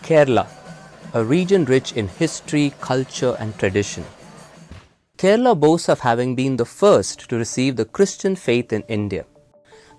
Kerala, a region rich in history, culture and tradition. Kerala boasts of having been the first to receive the Christian faith in India.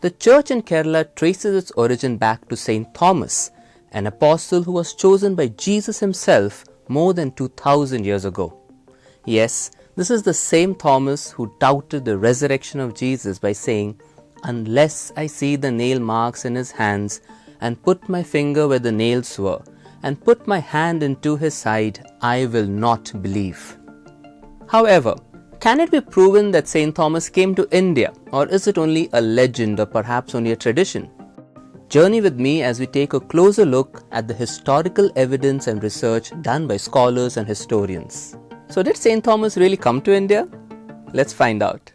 The church in Kerala traces its origin back to St. Thomas, an apostle who was chosen by Jesus himself more than 2000 years ago. Yes, this is the same Thomas who doubted the resurrection of Jesus by saying, "Unless I see the nail marks in his hands, and put my finger where the nails were, and put my hand into his side, I will not believe." However, can it be proven that St. Thomas came to India, or is it only a legend or perhaps only a tradition? Journey with me as we take a closer look at the historical evidence and research done by scholars and historians. So did St. Thomas really come to India? Let's find out.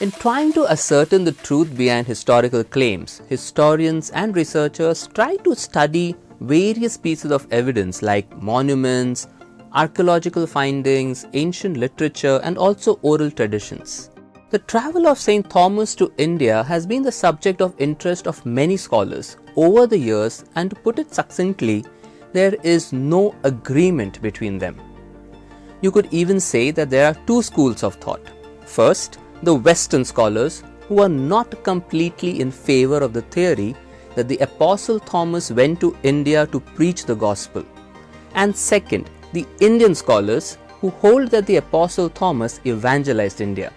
In trying to ascertain the truth behind historical claims, historians and researchers try to study various pieces of evidence like monuments, archaeological findings, ancient literature and also oral traditions. The travel of St. Thomas to India has been the subject of interest of many scholars over the years, and to put it succinctly, there is no agreement between them. You could even say that there are two schools of thought. First, the Western scholars, who are not completely in favor of the theory that the Apostle Thomas went to India to preach the gospel. And second, the Indian scholars, who hold that the Apostle Thomas evangelized India.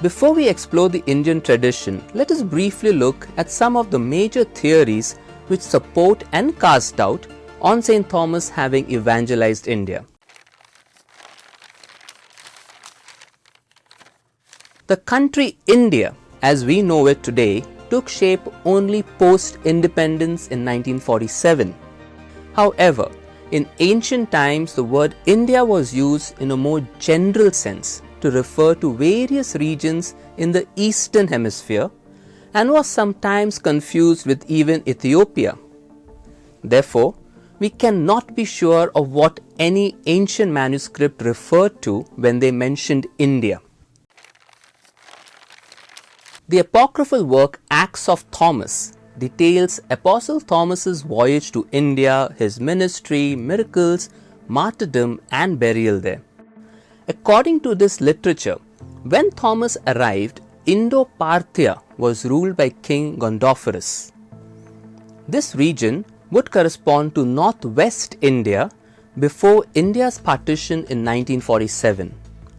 Before we explore the Indian tradition, let us briefly look at some of the major theories which support and cast doubt on St. Thomas having evangelized India. The country India, as we know it today, took shape only post-independence in 1947. However, in ancient times, the word India was used in a more general sense to refer to various regions in the Eastern Hemisphere and was sometimes confused with even Ethiopia. Therefore, we cannot be sure of what any ancient manuscript referred to when they mentioned India. The apocryphal work Acts of Thomas details Apostle Thomas's voyage to India, his ministry, miracles, martyrdom and burial there. According to this literature, when Thomas arrived, Indo-Parthia was ruled by King Gondophares. This region would correspond to northwest India before India's partition in 1947.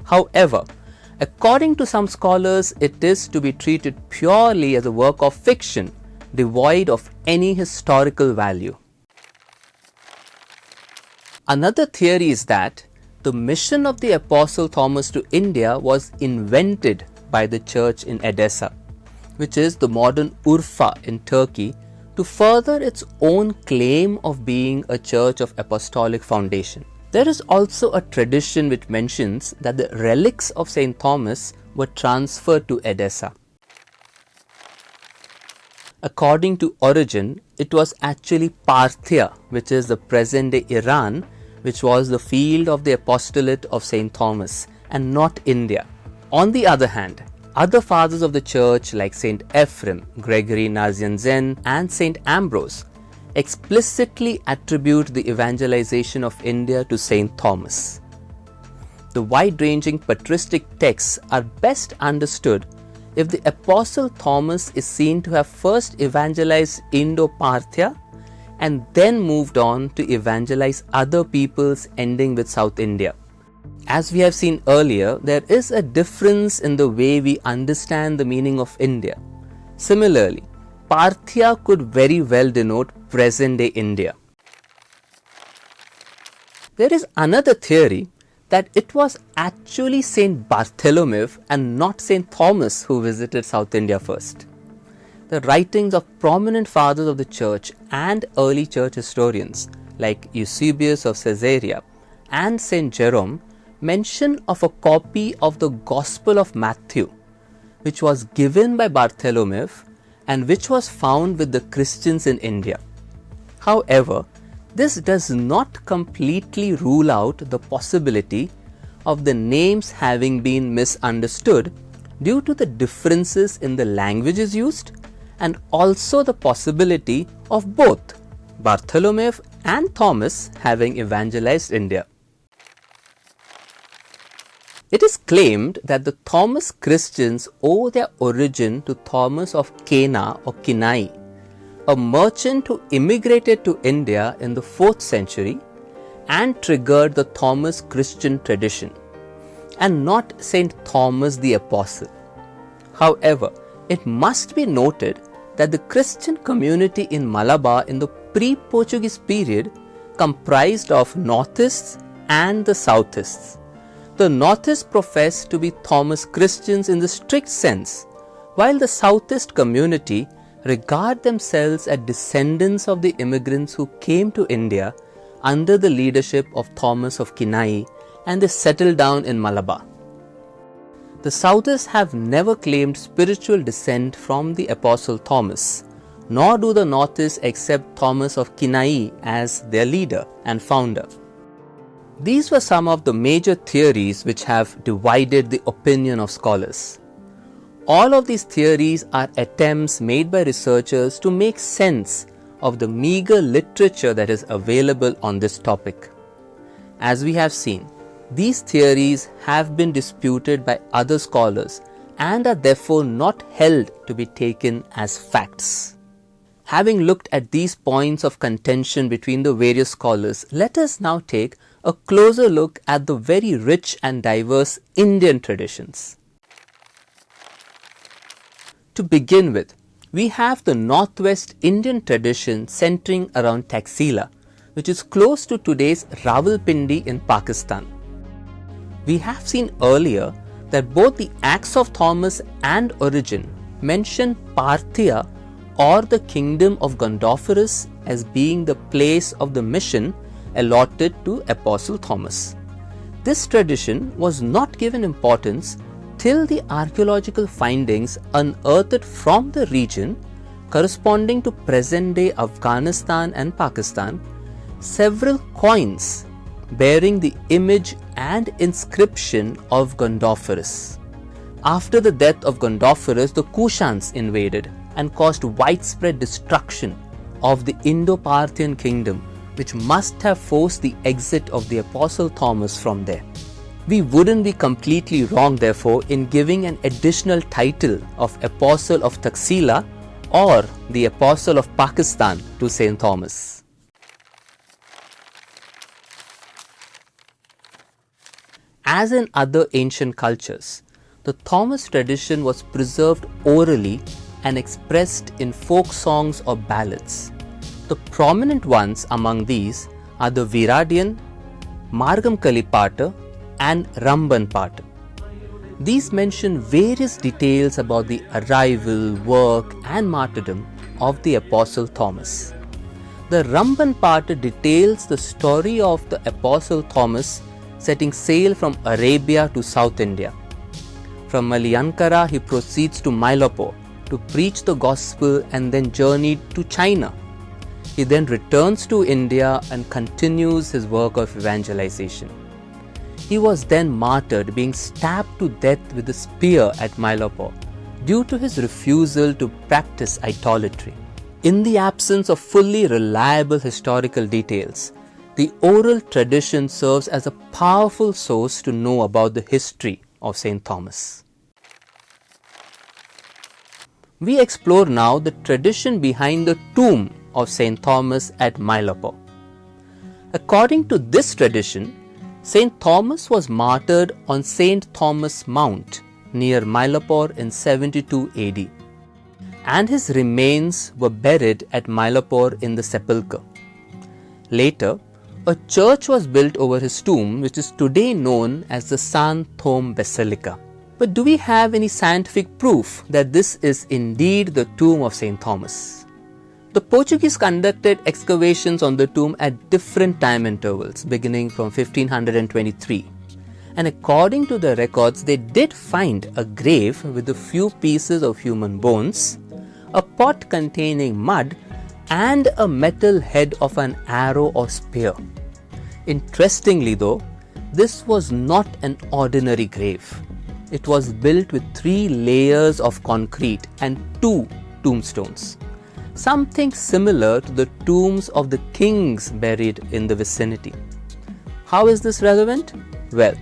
However, according to some scholars, it is to be treated purely as a work of fiction, devoid of any historical value. Another theory is that the mission of the Apostle Thomas to India was invented by the church in Edessa, which is the modern Urfa in Turkey, to further its own claim of being a church of apostolic foundation. There is also a tradition which mentions that the relics of St. Thomas were transferred to Edessa. According to Origen, it was actually Parthia, which is the present-day Iran, which was the field of the apostolate of St. Thomas, and not India. On the other hand, other fathers of the church like St. Ephraim, Gregory Nazianzen, and St. Ambrose explicitly attribute the evangelization of India to St. Thomas. The wide-ranging patristic texts are best understood if the Apostle Thomas is seen to have first evangelized Indo-Parthia and then moved on to evangelize other peoples, ending with South India. As we have seen earlier, there is a difference in the way we understand the meaning of India. Similarly, Parthia could very well denote present-day India. There is another theory that it was actually St. Bartholomew and not St. Thomas who visited South India first. The writings of prominent fathers of the church and early church historians like Eusebius of Caesarea and St. Jerome mention of a copy of the Gospel of Matthew, which was given by Bartholomew and which was found with the Christians in India. However, This does not completely rule out the possibility of the names having been misunderstood due to the differences in the languages used, and also the possibility of both Bartholomew and Thomas having evangelized India. It is claimed that the Thomas Christians owe their origin to Thomas of Cana or Kinayi, a merchant who immigrated to India in the 4th century and triggered the Thomas Christian tradition, and not St. Thomas the Apostle. However, it must be noted that the Christian community in Malabar in the pre-Portuguese period comprised of Northists and the Southists. The Northists professed to be Thomas Christians in the strict sense, while the Southist community regard themselves as descendants of the immigrants who came to India under the leadership of Thomas of Kinayi, and they settled down in Malabar. The Southists have never claimed spiritual descent from the Apostle Thomas, nor do the Northists accept Thomas of Kinayi as their leader and founder. These were some of the major theories which have divided the opinion of scholars. All of these theories are attempts made by researchers to make sense of the meager literature that is available on this topic. As we have seen, these theories have been disputed by other scholars and are therefore not held to be taken as facts. Having looked at these points of contention between the various scholars, let us now take a closer look at the very rich and diverse Indian traditions. To begin with, we have the Northwest Indian tradition centering around Taxila, which is close to today's Rawalpindi in Pakistan. We have seen earlier that both the Acts of Thomas and Origen mention Parthia or the kingdom of Gondopharos as being the place of the mission allotted to Apostle Thomas. This tradition was not given importance till the archaeological findings unearthed from the region corresponding to present-day Afghanistan and Pakistan, several coins bearing the image and inscription of Gondopharos. After the death of Gondopharos, the Kushans invaded and caused widespread destruction of the Indo-Parthian kingdom, which must have forced the exit of the Apostle Thomas from there. We wouldn't be completely wrong, therefore, in giving an additional title of Apostle of Taxila or the Apostle of Pakistan to St. Thomas. As in other ancient cultures, the Thomas tradition was preserved orally and expressed in folk songs or ballads. The prominent ones among these are the Viradian, Margam Kalipata and Ramban Pata. These mention various details about the arrival, work and martyrdom of the Apostle Thomas. The Ramban Pata details the story of the Apostle Thomas setting sail from Arabia to South India. From Malayankara he proceeds to Mylapore to preach the gospel and then journeyed to China. He then returns to India and continues his work of evangelization. He was then martyred, being stabbed to death with a spear at Mylapore due to his refusal to practice idolatry. In the absence of fully reliable historical details, the oral tradition serves as a powerful source to know about the history of St. Thomas. We explore now the tradition behind the tomb of St. Thomas at Mylapore. According to this tradition, St. Thomas was martyred on St. Thomas Mount near Mylapore in 72 AD, and his remains were buried at Mylapore in the sepulchre. Later, a church was built over his tomb, which is today known as the St. Thomas Basilica. But do we have any scientific proof that this is indeed the tomb of St. Thomas? The Portuguese conducted excavations on the tomb at different time intervals, beginning from 1523. And according to the records, they did find a grave with a few pieces of human bones, a pot containing mud, and a metal head of an arrow or spear. Interestingly though, this was not an ordinary grave. It was built with 3 layers of concrete and 2 tombstones, something similar to the tombs of the kings buried in the vicinity. How is this relevant? Well,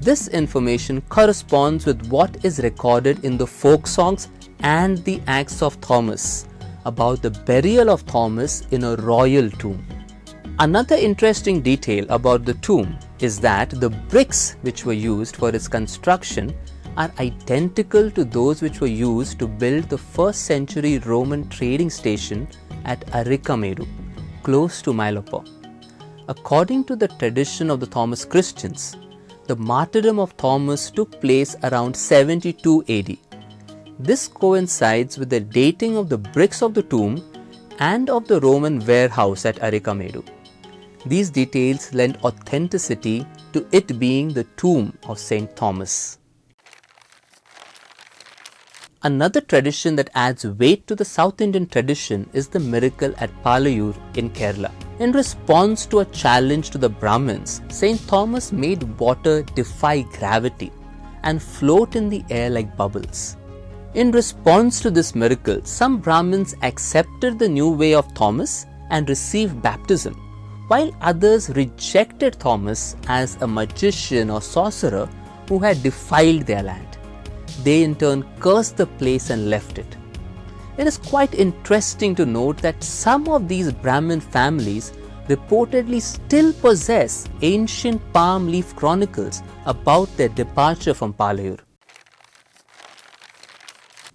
this information corresponds with what is recorded in the folk songs and the Acts of Thomas about the burial of Thomas in a royal tomb. Another interesting detail about the tomb is that the bricks which were used for its construction are identical to those which were used to build the 1st century Roman trading station at Arikamedu, close to Mylapore. According to the tradition of the Thomas Christians, the martyrdom of Thomas took place around 72 AD. This coincides with the dating of the bricks of the tomb and of the Roman warehouse at Arikamedu. These details lend authenticity to it being the tomb of St. Thomas. Another tradition that adds weight to the South Indian tradition is the miracle at Palayur in Kerala. In response to a challenge to the Brahmins, St. Thomas made water defy gravity and float in the air like bubbles. In response to this miracle, some Brahmins accepted the new way of Thomas and received baptism, while others rejected Thomas as a magician or sorcerer who had defiled their land. They in turn cursed the place and left it. It is quite interesting to note that some of these Brahmin families reportedly still possess ancient palm leaf chronicles about their departure from Palayur.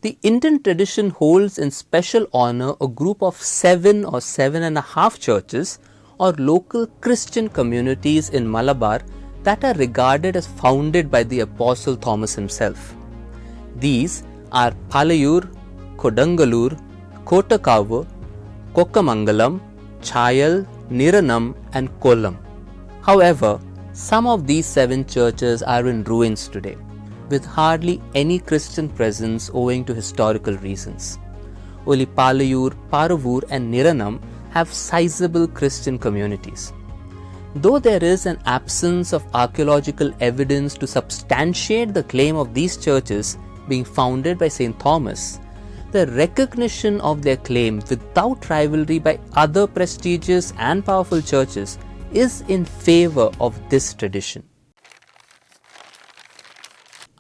The Indian tradition holds in special honor a group of 7 or 7.5 churches or local Christian communities in Malabar that are regarded as founded by the Apostle Thomas himself. These are Palayur, Kodangalur, Kotakavu, Kokkamangalam, Chayal, Niranam and Kollam. However, some of these 7 churches are in ruins today, with hardly any Christian presence owing to historical reasons. Only Palayur, Paravur and Niranam have sizable Christian communities. Though there is an absence of archaeological evidence to substantiate the claim of these churches being founded by St. Thomas, the recognition of their claim without rivalry by other prestigious and powerful churches is in favor of this tradition.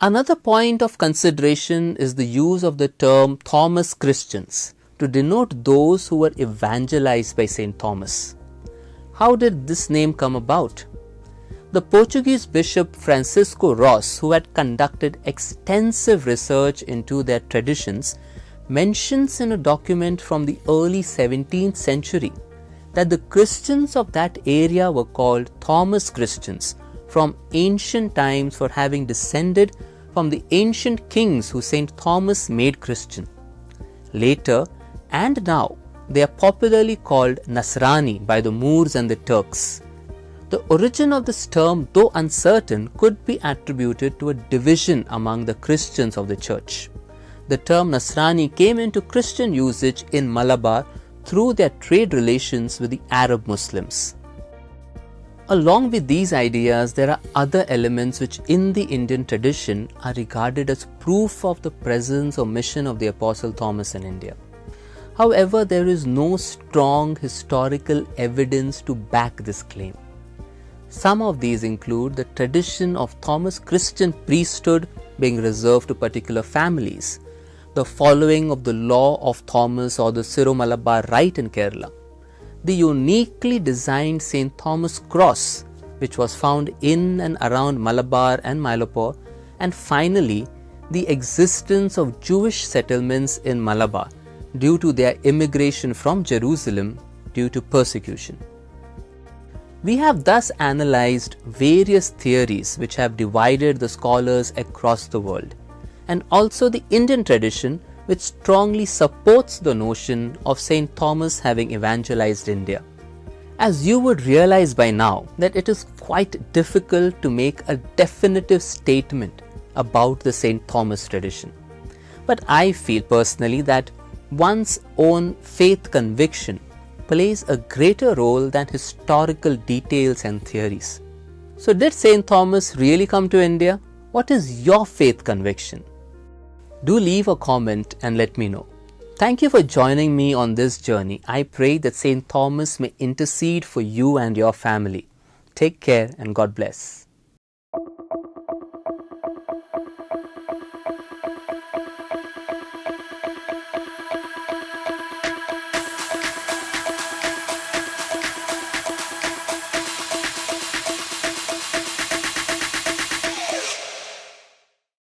Another point of consideration is the use of the term Thomas Christians to denote those who were evangelized by St. Thomas. How did this name come about? The Portuguese bishop Francisco Ross, who had conducted extensive research into their traditions, mentions in a document from the early 17th century that the Christians of that area were called Thomas Christians from ancient times for having descended from the ancient kings who St. Thomas made Christian. Later and now, they are popularly called Nasrani by the Moors and the Turks. The origin of this term, though uncertain, could be attributed to a division among the Christians of the church. The term Nasrani came into Christian usage in Malabar through their trade relations with the Arab Muslims. Along with these ideas, there are other elements which in the Indian tradition are regarded as proof of the presence or mission of the Apostle Thomas in India. However, there is no strong historical evidence to back this claim. Some of these include the tradition of Thomas Christian priesthood being reserved to particular families, the following of the law of Thomas or the Syro Malabar Rite in Kerala, the uniquely designed St. Thomas cross which was found in and around Malabar and Mylapore, and finally the existence of Jewish settlements in Malabar due to their immigration from Jerusalem due to persecution. We have thus analyzed various theories which have divided the scholars across the world, and also the Indian tradition which strongly supports the notion of St. Thomas having evangelized India. As you would realize by now that it is quite difficult to make a definitive statement about the St. Thomas tradition. But I feel personally that one's own faith conviction plays a greater role than historical details and theories. So, did St. Thomas really come to India? What is your faith conviction? Do leave a comment and let me know. Thank you for joining me on this journey. I pray that St. Thomas may intercede for you and your family. Take care and God bless.